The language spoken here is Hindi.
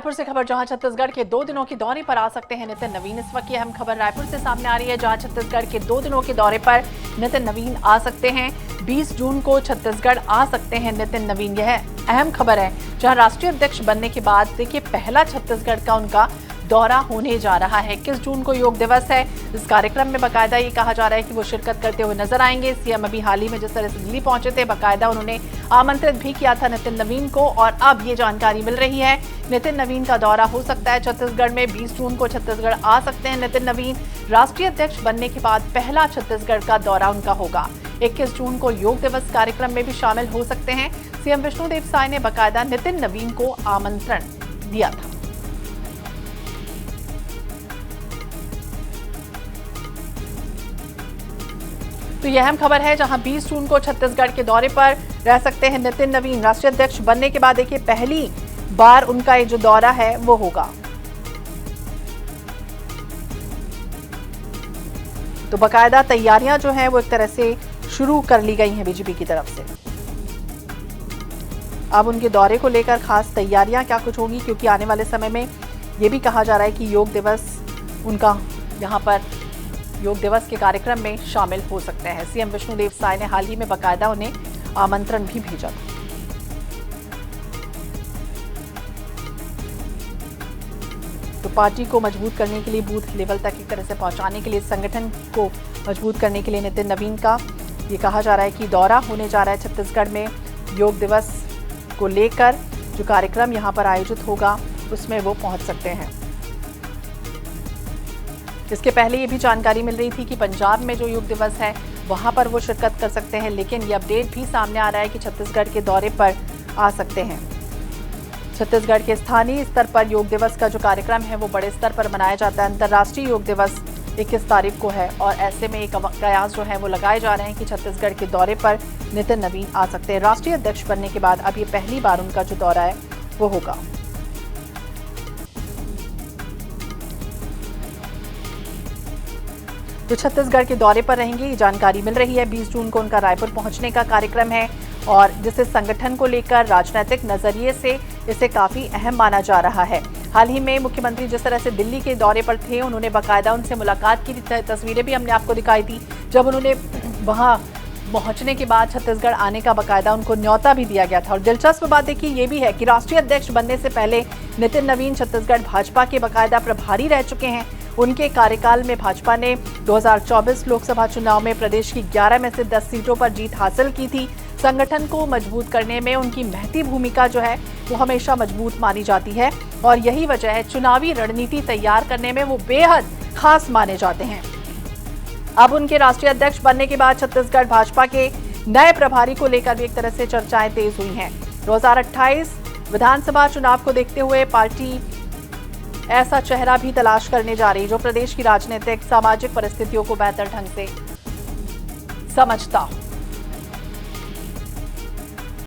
रायपुर से खबर, जहां छत्तीसगढ़ के 2 दिनों के दौरे पर आ सकते हैं नितिन नवीन। इस वक्त की अहम खबर रायपुर से सामने आ रही है, जहां छत्तीसगढ़ के 2 दिनों के दौरे पर नितिन नवीन आ सकते हैं। 20 जून को छत्तीसगढ़ आ सकते हैं नितिन नवीन। यह अहम खबर है, जहां राष्ट्रीय अध्यक्ष बनने के बाद देखिए पहला छत्तीसगढ़ का उनका दौरा होने जा रहा है। 21 जून को योग दिवस है। इस कार्यक्रम में बाकायदा ये कहा जा रहा है कि वो शिरकत करते हुए नजर आएंगे। सीएम अभी हाल ही में जिस तरह से दिल्ली पहुंचे थे, बाकायदा उन्होंने आमंत्रित भी किया था नितिन नवीन को, और अब ये जानकारी मिल रही है नितिन नवीन का दौरा हो सकता है छत्तीसगढ़ में। 20 जून को छत्तीसगढ़ आ सकते हैं नितिन नवीन। राष्ट्रीय अध्यक्ष बनने के बाद पहला छत्तीसगढ़ का दौरा उनका होगा। 21 जून को योग दिवस कार्यक्रम में भी शामिल हो सकते हैं। सीएम विष्णुदेव साय ने बाकायदा नितिन नवीन को आमंत्रण दिया था। तो यह अहम खबर है, जहां 20 जून को छत्तीसगढ़ के दौरे पर रह सकते हैं नितिन नवीन। राष्ट्रीय अध्यक्ष बनने के बाद देखिए पहली बार उनका ये जो दौरा है वो होगा। तो बाकायदा तैयारियां जो हैं वो एक तरह से शुरू कर ली गई हैं बीजेपी की तरफ से। अब उनके दौरे को लेकर खास तैयारियां क्या कुछ होंगी, क्योंकि आने वाले समय में ये भी कहा जा रहा है कि योग दिवस उनका यहां पर योग दिवस के कार्यक्रम में शामिल हो सकते हैं। सीएम विष्णुदेव साय ने हाल ही में बाकायदा उन्हें आमंत्रण भी भेजा था। तो पार्टी को मजबूत करने के लिए, बूथ लेवल तक एक तरह से पहुंचाने के लिए, संगठन को मजबूत करने के लिए नितिन नवीन का ये कहा जा रहा है कि दौरा होने जा रहा है छत्तीसगढ़ में। योग दिवस को लेकर जो कार्यक्रम यहां पर आयोजित होगा उसमें वो पहुंच सकते हैं। इसके पहले ये भी जानकारी मिल रही थी कि पंजाब में जो योग दिवस है वहां पर वो शिरकत कर सकते हैं, लेकिन ये अपडेट भी सामने आ रहा है कि छत्तीसगढ़ के दौरे पर आ सकते हैं। छत्तीसगढ़ के स्थानीय स्तर पर योग दिवस का जो कार्यक्रम है वो बड़े स्तर पर मनाया जाता है। अंतर्राष्ट्रीय योग दिवस 21 तारीख को है, और ऐसे में एक प्रयास जो है वो लगाए जा रहे हैं कि छत्तीसगढ़ के दौरे पर नितिन नवीन आ सकते हैं। राष्ट्रीय अध्यक्ष बनने के बाद अब ये पहली बार उनका जो दौरा है वो होगा। तो छत्तीसगढ़ के दौरे पर रहेंगे, ये जानकारी मिल रही है। 20 जून को उनका रायपुर पहुंचने का कार्यक्रम है, और जिसे संगठन को लेकर राजनीतिक नजरिए से इसे काफी अहम माना जा रहा है। हाल ही में मुख्यमंत्री जिस तरह से दिल्ली के दौरे पर थे, उन्होंने बाकायदा उनसे मुलाकात की तस्वीरें भी हमने आपको दिखाई थी। जब उन्होंने वहां पहुंचने के बाद छत्तीसगढ़ आने का बाकायदा उनको न्योता भी दिया गया था। और दिलचस्प बात देखिए ये भी है कि राष्ट्रीय अध्यक्ष बनने से पहले नितिन नवीन छत्तीसगढ़ भाजपा के बाकायदा प्रभारी रह चुके हैं। उनके कार्यकाल में भाजपा ने 2024 लोकसभा चुनाव में प्रदेश की 11 में से 10 सीटों पर जीत हासिल की थी। संगठन को मजबूत करने में उनकी महती भूमिका जो है वो हमेशा मजबूत मानी जाती है, और यही वजह है चुनावी रणनीति तैयार करने में वो बेहद खास माने जाते हैं। अब उनके राष्ट्रीय अध्यक्ष बनने के बाद छत्तीसगढ़ भाजपा के नए प्रभारी को लेकर भी एक तरह से चर्चाएं तेज हुई हैं। 2028 विधानसभा चुनाव को देखते हुए पार्टी ऐसा चेहरा भी तलाश करने जा रही जो प्रदेश की राजनीतिक सामाजिक परिस्थितियों को बेहतर ढंग से समझता हो।